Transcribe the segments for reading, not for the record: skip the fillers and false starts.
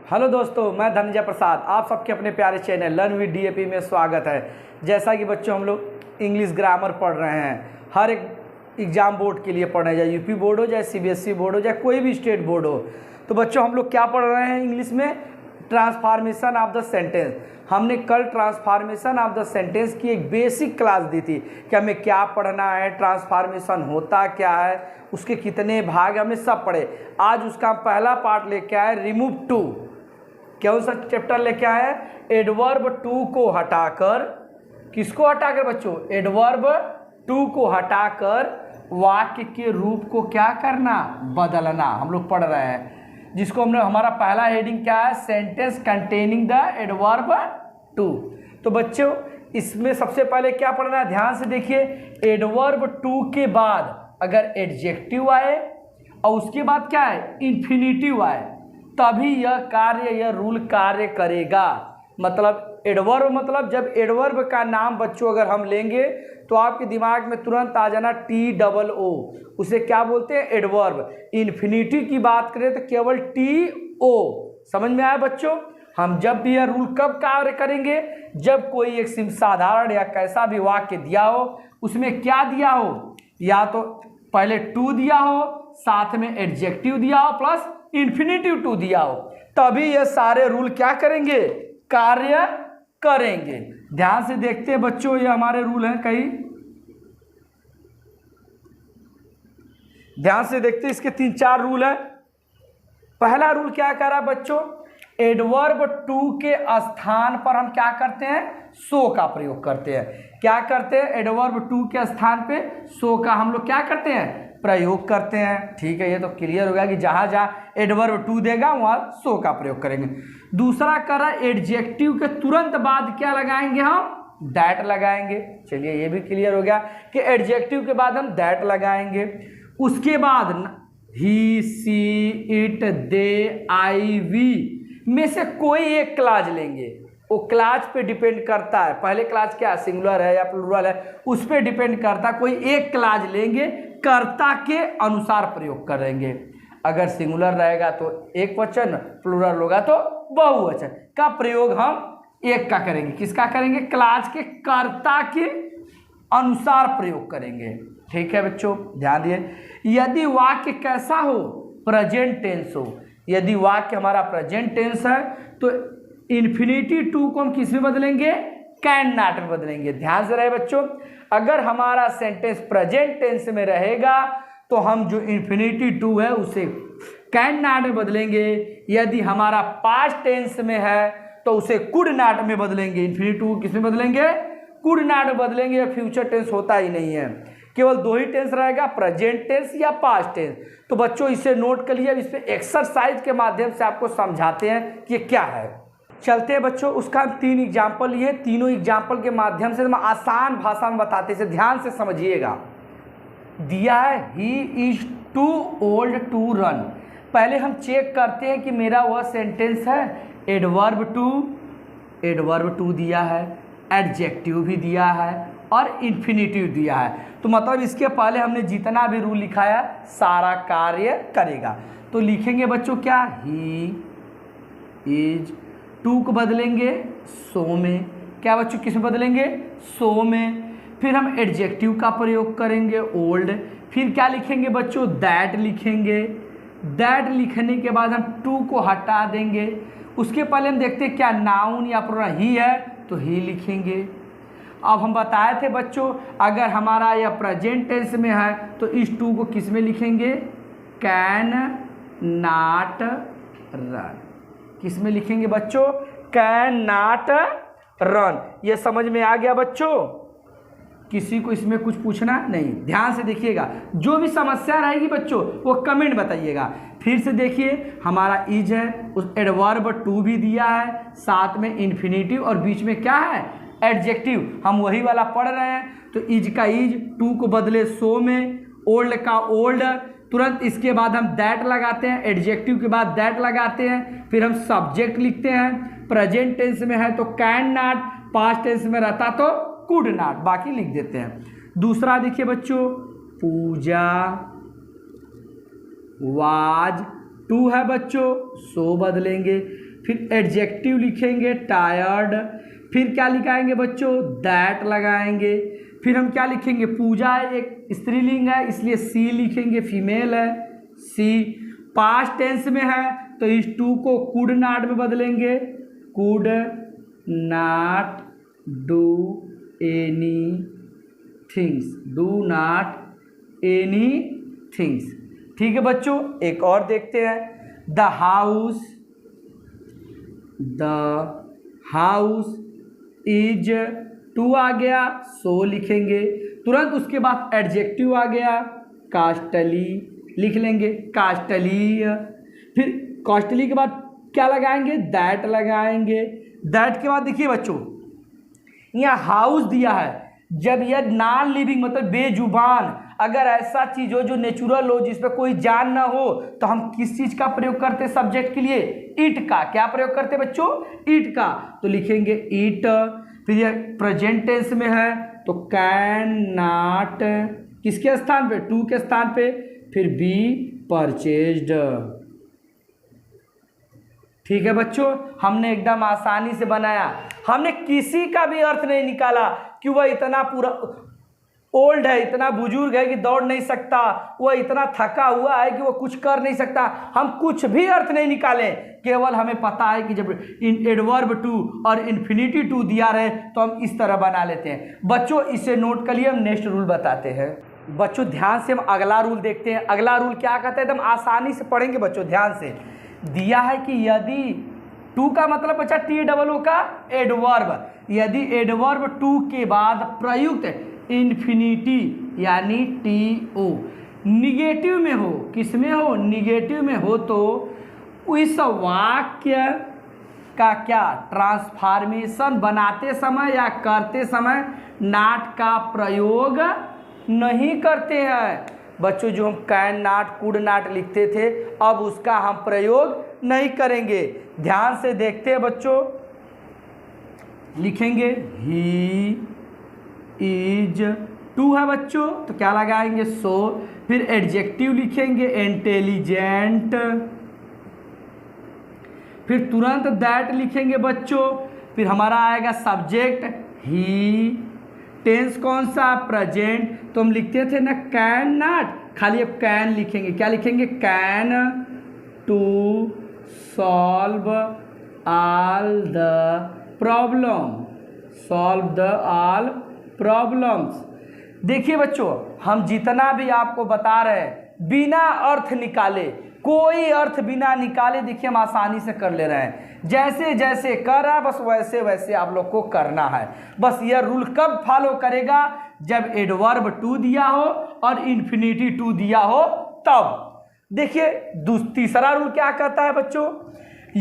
Hello दोस्तों, मैं धनंजय प्रसाद, आप सबके अपने प्यारे चैनल लर्न विद डीएपी में स्वागत है। जैसा कि बच्चों हम लोग इंग्लिश ग्रामर पढ़ रहे हैं, हर एक एग्ज़ाम बोर्ड के लिए पढ़ रहे हैं, चाहे यूपी बोर्ड हो, चाहे सीबीएसई बोर्ड हो, चाहे कोई भी स्टेट बोर्ड हो। तो बच्चों हम लोग क्या पढ़ रहे हैं इंग्लिश में? Transformation of the sentence. हमने कल ट्रांसफॉर्मेशन ऑफ द सेंटेंस की एक बेसिक क्लास दी थी कि हमें क्या पढ़ना है, ट्रांसफॉर्मेशन होता क्या है, उसके कितने भाग, हमने सब पढ़े। आज उसका पहला पार्ट लेके आए, रिमूव टू। कौन सा चैप्टर लेके आए? एडवर्ब टू को हटाकर, किसको हटाकर बच्चों? एडवर्ब टू को हटाकर वाक्य के रूप को क्या करना? बदलना। हम लोग पढ़ रहे हैं, जिसको हमने, हमारा पहला हेडिंग क्या है? Sentence containing the adverb too. तो बच्चों इसमें सबसे पहले क्या पढ़ना है, ध्यान से देखिए। एडवर्ब टू के बाद अगर एडजेक्टिव आए और उसके बाद क्या है? इन्फिनिटिव आए, तभी यह कार्य, यह रूल कार्य करेगा। मतलब एडवर्ब, मतलब जब एडवर्ब का नाम बच्चों अगर हम लेंगे तो आपके दिमाग में तुरंत आ जाना TOO, उसे क्या बोलते हैं? एडवर्ब। इन्फिनिटी की बात करें तो केवल TO। समझ में आया बच्चों? हम जब भी यह रूल कब कार्य करेंगे? जब कोई एक साधारण या कैसा भी वाक्य दिया हो, उसमें क्या दिया हो? या तो पहले टू दिया हो, साथ में एडजेक्टिव दिया हो, प्लस इन्फिनिटिव टू दिया हो, तभी ये सारे रूल क्या करेंगे? कार्य करेंगे। ध्यान से देखते हैं बच्चों, ये हमारे रूल हैं कई। ध्यान से देखते हैं, इसके 3-4 रूल हैं। पहला रूल क्या कह रहा है बच्चों? एडवर्ब टू के स्थान पर हम क्या करते हैं? सो का प्रयोग करते हैं। क्या करते हैं? एडवर्ब टू के स्थान पे सो का हम लोग क्या करते हैं? प्रयोग करते हैं। ठीक है, ये तो क्लियर हो गया कि जहां जहां एडवर्ब टू देगा वहां सो का प्रयोग करेंगे। दूसरा कर रहा है, एडजेक्टिव के तुरंत बाद क्या लगाएंगे? हम दैट लगाएंगे। चलिए ये भी क्लियर हो गया कि एडजेक्टिव के बाद हम दैट लगाएंगे। उसके बाद ही, सी, इट, दे, आई, वी में से कोई एक क्लाज लेंगे। वो क्लाज पे डिपेंड करता है, पहले क्लाज क्या सिंगुलर है या प्लूरल है, उस पर डिपेंड करता है। कोई एक क्लाज लेंगे, कर्ता के अनुसार प्रयोग करेंगे। अगर सिंगुलर रहेगा तो एक वचन, प्लूरल होगा तो बहुवचन का प्रयोग हम एक का करेंगे। किसका करेंगे? क्लाज के कर्ता के अनुसार प्रयोग करेंगे। ठीक है बच्चों, ध्यान दिए। यदि वाक्य कैसा हो? प्रेजेंट टेंस हो। यदि वाक्य हमारा प्रेजेंट टेंस है तो इन्फिनिटी टू को हम किस में बदलेंगे? कैन नॉट में बदलेंगे। ध्यान से रहे बच्चों, अगर हमारा सेंटेंस प्रेजेंट टेंस में रहेगा तो हम जो इन्फिनिटी टू है उसे कैन नॉट में बदलेंगे। यदि हमारा पास्ट टेंस में है तो उसे कुड नॉट में बदलेंगे। इन्फिनिटी टू किस में बदलेंगे? कुड नॉट में बदलेंगे। फ्यूचर टेंस होता ही नहीं है, केवल दो ही टेंस रहेगा, प्रेजेंट टेंस या पास्ट टेंस। तो बच्चों इसे नोट कर लीजिए, इस पे एक्सरसाइज के माध्यम से आपको समझाते हैं कि क्या है। चलते हैं बच्चों, उसका 3 एग्जाम्पल लिए, तीनों एग्जाम्पल के माध्यम से हम आसान भाषा में बताते हैं, ध्यान से समझिएगा। दिया है he is too old to run. पहले हम चेक करते हैं कि मेरा वह सेंटेंस है। एडवर्ब टू दिया है, एडजेक्टिव भी दिया है और इन्फिनिटिव दिया है। तो मतलब इसके पहले हमने जितना भी रूल लिखाया सारा कार्य करेगा। तो लिखेंगे बच्चों क्या? ही इज, टू को बदलेंगे सो में। क्या बच्चों किस में बदलेंगे? सो में। फिर हम एडजेक्टिव का प्रयोग करेंगे, ओल्ड। फिर क्या लिखेंगे बच्चों? दैट लिखेंगे। दैट लिखने के बाद हम टू को हटा देंगे। उसके पहले हम देखते हैं क्या नाउन या प्रोनाउन ही है तो ही लिखेंगे। अब हम बताए थे बच्चों, अगर हमारा यह प्रेजेंट टेंस में है तो इस टू को किस में लिखेंगे? Can not run. किस में लिखेंगे बच्चों? Can not run. ये समझ में आ गया बच्चों? किसी को इसमें कुछ पूछना नहीं। ध्यान से देखिएगा, जो भी समस्या रहेगी बच्चों वो कमेंट बताइएगा। फिर से देखिए, हमारा इज है, उस एडवर्ब टू भी दिया है, साथ में इन्फिनिटिव और बीच में क्या है? एडजेक्टिव। हम वही वाला पढ़ रहे हैं। तो इज का इज, टू को बदले सो में, ओल्ड का ओल्ड। तुरंत इसके बाद हम दैट लगाते हैं, एडजेक्टिव के बाद दैट लगाते हैं। फिर हम सब्जेक्ट लिखते हैं। प्रेजेंट टेंस में है तो कैन नॉट, पास्ट टेंस में रहता तो कुड नॉट, बाकी लिख देते हैं। दूसरा देखिए बच्चों, पूजा वाज, टू है बच्चों, सो बदलेंगे। फिर एडजेक्टिव लिखेंगे टायर्ड, फिर क्या लिखाएंगे बच्चों, दैट लगाएंगे, फिर हम क्या लिखेंगे, पूजा है, एक स्त्रीलिंग है इसलिए सी लिखेंगे, फीमेल है सी, पास्ट टेंस में है तो इस टू को कुड नॉट में बदलेंगे, could not do any things, do not any things. ठीक है बच्चों, एक और देखते हैं, द हाउस इज, टू आ गया सो लिखेंगे, तुरंत उसके बाद एडजेक्टिव आ गया कास्टली, लिख लेंगे कास्टली, फिर कास्टली के बाद क्या लगाएंगे, दैट लगाएंगे, दैट के बाद देखिए बच्चों यहाँ हाउस दिया है, जब यह नॉन लिविंग मतलब बेजुबान अगर ऐसा चीज हो जो नेचुरल हो जिस पे कोई जान ना हो तो हम किस चीज का प्रयोग करते हैं सब्जेक्ट के लिए, इट का। क्या प्रयोग करते हैं बच्चों, इट का, तो लिखेंगे इट, फिर ये प्रेजेंट टेंस में है तो कैन नॉट किसके स्थान पे, टू के स्थान पे, फिर बी परचेज्ड। ठीक है बच्चों, हमने एकदम आसानी से बनाया, हमने किसी का भी अर्थ नहीं निकाला कि वह इतना पूरा ओल्ड है, इतना बुजुर्ग है कि दौड़ नहीं सकता, वह इतना थका हुआ है कि वह कुछ कर नहीं सकता, हम कुछ भी अर्थ नहीं निकाले, केवल हमें पता है कि जब एडवर्ब टू और इन्फिनिटी टू दिया रहे तो हम इस तरह बना लेते हैं। बच्चों इसे नोट कर लिए, हम नेक्स्ट रूल बताते हैं। बच्चों ध्यान से हम अगला रूल देखते हैं। अगला रूल क्या कहता है, एकदम आसानी से पढ़ेंगे बच्चों, ध्यान से। दिया है कि यदि टू का मतलब बच्चा टी डबल ओ का एडवर्ब, यदि एडवर्ब टू के बाद प्रयुक्त इन्फिनिटी यानी टी ओ निगेटिव में हो, किस में हो, निगेटिव में हो, तो इस वाक्य का क्या ट्रांसफॉर्मेशन बनाते समय या करते समय नॉट का प्रयोग नहीं करते हैं। बच्चों जो हम कैन नॉट कुड नॉट लिखते थे अब उसका हम प्रयोग नहीं करेंगे। ध्यान से देखते हैं बच्चों, लिखेंगे ही इज, टू है बच्चों तो क्या लगाएंगे सो, फिर एडजेक्टिव लिखेंगे इंटेलिजेंट, फिर तुरंत दैट लिखेंगे बच्चों, फिर हमारा आएगा सब्जेक्ट ही, टेंस कौन सा, प्रेजेंट, तो हम लिखते थे ना कैन नॉट, खाली अब कैन लिखेंगे, क्या लिखेंगे, can to solve all the problem, solve the all problems. देखिए बच्चों हम जितना भी आपको बता रहे हैं बिना अर्थ निकाले, कोई अर्थ बिना निकाले देखिए हम आसानी से कर ले रहे हैं, जैसे जैसे कर रहा है बस वैसे वैसे आप लोग को करना है। बस यह रूल कब फॉलो करेगा, जब एडवर्ब टू दिया हो और इन्फिनिटी टू दिया हो तब। देखिए तीसरा रूल क्या कहता है बच्चों,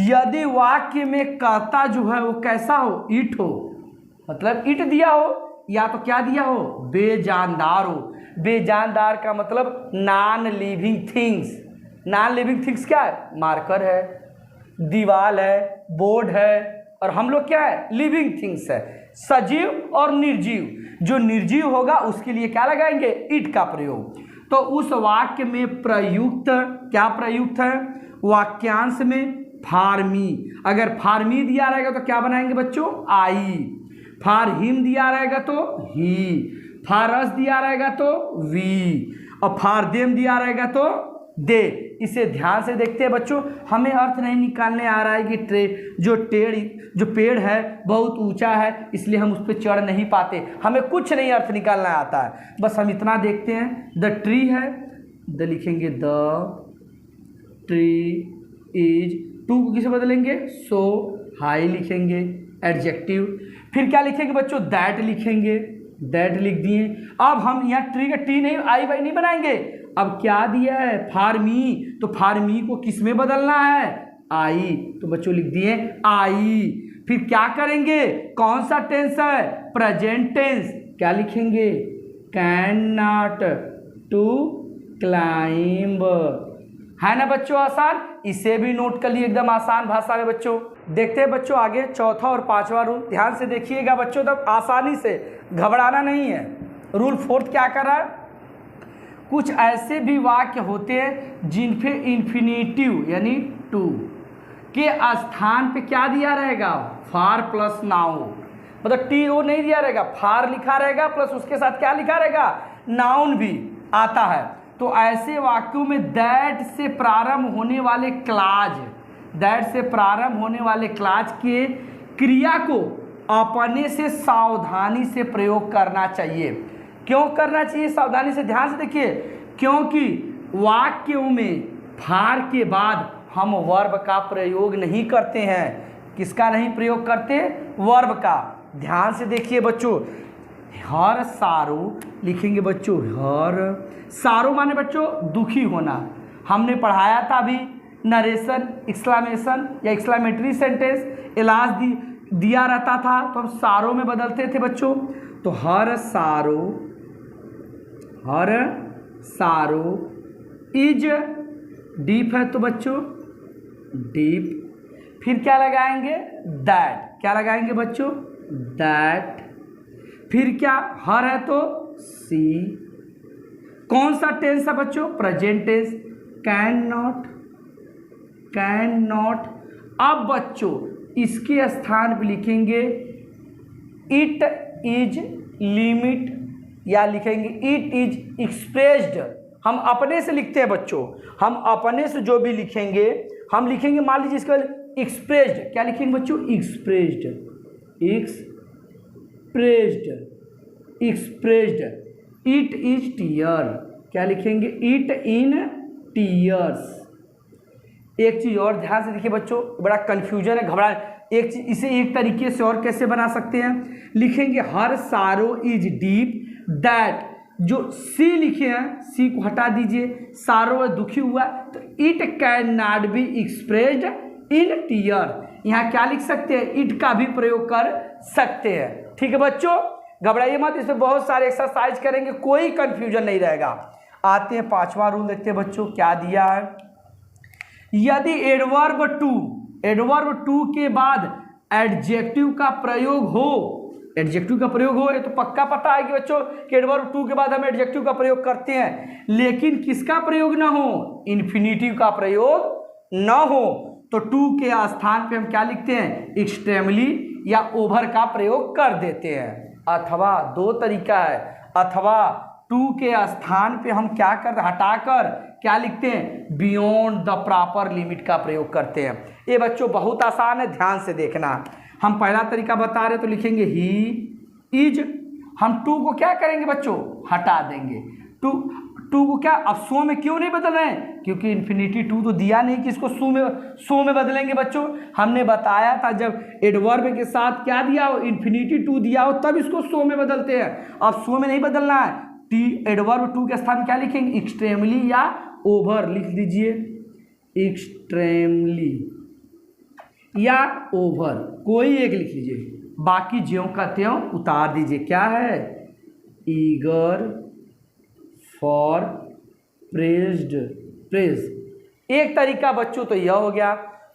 यदि वाक्य में कर्ता जो है वो कैसा हो, इट हो, मतलब इट दिया हो या तो क्या दिया हो, बेजानदार हो। बेजानदार का मतलब non living things, non living things क्या है, मार्कर है, दीवार है, बोर्ड है, और हम लोग क्या है, लिविंग थिंग्स है, सजीव और निर्जीव। जो निर्जीव होगा उसके लिए क्या लगाएंगे, इट का प्रयोग। तो उस वाक्य में प्रयुक्त क्या प्रयुक्त है, वाक्यांश में फार्मी, अगर फार्मी दिया रहेगा तो क्या बनाएंगे बच्चों, आई, फार हिम दिया रहेगा तो ही, फार अस दिया रहेगा तो वी, और फार देम दिया रहेगा तो दे। इसे ध्यान से देखते हैं बच्चों, हमें अर्थ नहीं निकालने आ रहा है कि जो पेड़ है बहुत ऊंचा है इसलिए हम उस पर चढ़ नहीं पाते, हमें कुछ नहीं अर्थ निकालना आता है, बस हम इतना देखते हैं। द ट्री है, द लिखेंगे द ट्री इज, टू को किसे बदलेंगे, सो, हाई लिखेंगे, एडजेक्टिव, फिर क्या लिखेंगे बच्चों, दैट लिखेंगे, दैट लिख दिए। अब हम यहाँ ट्री का टी नहीं आई बाई नहीं बनाएंगे, अब क्या दिया है, फार्मी, तो फार्मी को किस में बदलना है, आई, तो बच्चों लिख दिए आई। फिर क्या करेंगे, कौन सा टेंस है, प्रेजेंट टेंस, क्या लिखेंगे, कैन नॉट टू क्लाइंब, है ना बच्चों आसान। इसे भी नोट कर लिए एकदम आसान भाषा में बच्चों। देखते हैं बच्चों आगे चौथा और पांचवा रूल, ध्यान से देखिएगा बच्चों, तब आसानी से, घबराना नहीं है। रूल फोर्थ क्या कर रहा है, कुछ ऐसे भी वाक्य होते हैं जिन पे इन्फिनिटिव यानी टू के स्थान पे क्या दिया रहेगा, फार प्लस नाउ, मतलब टी ओ नहीं दिया रहेगा, फार लिखा रहेगा प्लस उसके साथ क्या लिखा रहेगा, नाउन भी आता है। तो ऐसे वाक्यों में दैट से प्रारंभ होने वाले क्लाज, दैट से प्रारंभ होने वाले क्लाज के क्रिया को अपने से सावधानी से प्रयोग करना चाहिए। क्यों करना चाहिए सावधानी से, ध्यान से देखिए, क्योंकि वाक्यों में फार के बाद हम वर्ब का प्रयोग नहीं करते हैं। किसका नहीं प्रयोग करते, वर्ब का। ध्यान से देखिए बच्चों, हर सारो लिखेंगे बच्चों, हर सारो माने बच्चों दुखी होना। हमने पढ़ाया था अभी नरेशन, एक्सक्लामेशन या एक्सक्लामेटरी सेंटेंस इलाज दिया रहता था तो हम सारो में बदलते थे बच्चों। तो हर सारो इज डीप है तो बच्चों डीप, फिर क्या लगाएंगे, दैट, क्या लगाएंगे बच्चों, दैट, फिर क्या, हर है तो सी, कौन सा टेंस है बच्चों, प्रेजेंट टेंस, कैन नॉट। अब बच्चों इसके स्थान पर लिखेंगे इट इज लिमिट, या लिखेंगे इट इज एक्सप्रेस्ड। हम अपने से लिखते हैं बच्चों, हम अपने से जो भी लिखेंगे हम लिखेंगे, मान लीजिए इसके बाद एक्सप्रेस्ड, क्या लिखेंगे बच्चों, एक्सप्रेस्ड, इट इज टीयर, क्या लिखेंगे, इट इन टीयर्स। एक चीज और ध्यान से देखिए बच्चों, बड़ा कंफ्यूजन है, घबरा, एक चीज इसे एक तरीके से और कैसे बना सकते हैं, लिखेंगे हर सारो इज डीप, दैट जो सी लिखे हैं सी को हटा दीजिए, सारो दुखी हुआ तो it can not be expressed in tear. यहाँ क्या लिख सकते हैं, इट का भी प्रयोग कर सकते हैं। ठीक है बच्चों, घबराइए मत, इसमें बहुत सारे एक्सरसाइज करेंगे, कोई कंफ्यूजन नहीं रहेगा। आते हैं पांचवा रूल, देखते हैं बच्चों क्या दिया है। यदि एडवर्ब टू के बाद एडजेक्टिव का प्रयोग हो, एडजेक्टिव का प्रयोग हो, ये तो पक्का पता है कि बच्चों कि एडवर्ब टू के बाद हम एडजेक्टिव का प्रयोग करते हैं, लेकिन किसका प्रयोग ना हो, इन्फिनिटिव का प्रयोग ना हो, तो टू के स्थान पे हम क्या लिखते हैं, एक्सट्रीमली या ओवर का प्रयोग कर देते हैं। अथवा दो तरीका है, अथवा टू के स्थान पे हम क्या कर हटाकर क्या लिखते हैं, बियॉन्ड द प्रॉपर लिमिट का प्रयोग करते हैं। ये बच्चों बहुत आसान है, ध्यान से देखना। हम पहला तरीका बता रहे तो लिखेंगे ही इज, हम टू को क्या करेंगे बच्चों, हटा देंगे। टू को क्या, अब सो में क्यों नहीं बदल रहे हैं, क्योंकि इन्फिनिटी टू तो दिया नहीं कि इसको सो में बदलेंगे बच्चों। हमने बताया था जब एडवर्ब के साथ क्या दिया हो, इन्फिनिटी टू दिया हो, तब इसको सो में बदलते हैं। अब सो में नहीं बदलना है, एडवर्ब टू के स्थान क्या लिखेंगे, एक्सट्रीमली या ओवर लिख दीजिए, एक्सट्रीमली या ओवर, कोई एक लिख लीजिए, बाकी ज्यों का त्यों उतार दीजिए। क्या है, ईगर फॉर प्रेज। एक तरीका बच्चों तो यह हो गया।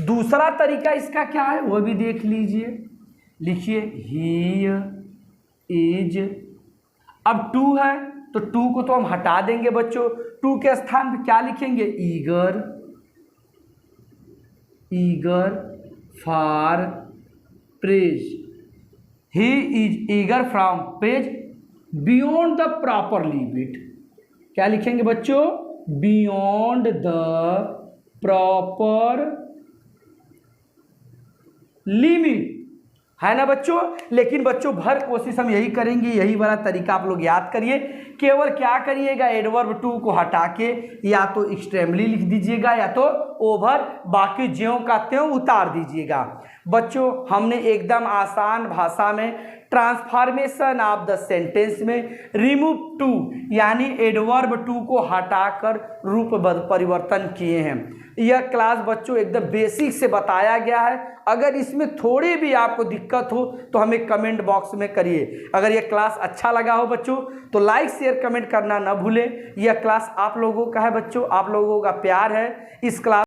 दूसरा तरीका इसका क्या है वो भी देख लीजिए, लिखिए ही इज। अब टू है तो टू को तो हम हटा देंगे बच्चों, टू के स्थान पे क्या लिखेंगे, eager for praise. He is eager from praise beyond the proper limit. क्या लिखेंगे बच्चों, बियॉन्ड द प्रॉपर लिमिट, है ना बच्चों। लेकिन बच्चों भर कोशिश हम यही करेंगे, यही वाला तरीका आप लोग याद करिए। केवल क्या करिएगा, एडवर्ब टू को हटा के या तो एक्सट्रीमली लिख दीजिएगा या तो ओवर, बाकी ज्यों का त्यों उतार दीजिएगा। बच्चों हमने एकदम आसान भाषा में ट्रांसफॉर्मेशन ऑफ द सेंटेंस में रिमूव टू यानी एडवर्ब टू को हटाकर रूप परिवर्तन किए हैं। यह क्लास बच्चों एकदम बेसिक से बताया गया है। अगर इसमें थोड़ी भी आपको दिक्कत हो तो हमें कमेंट बॉक्स में करिए। अगर यह क्लास अच्छा लगा हो बच्चों तो लाइक शेयर कमेंट करना ना भूलें। यह क्लास आप लोगों का है बच्चों, आप लोगों का प्यार है। इस क्लास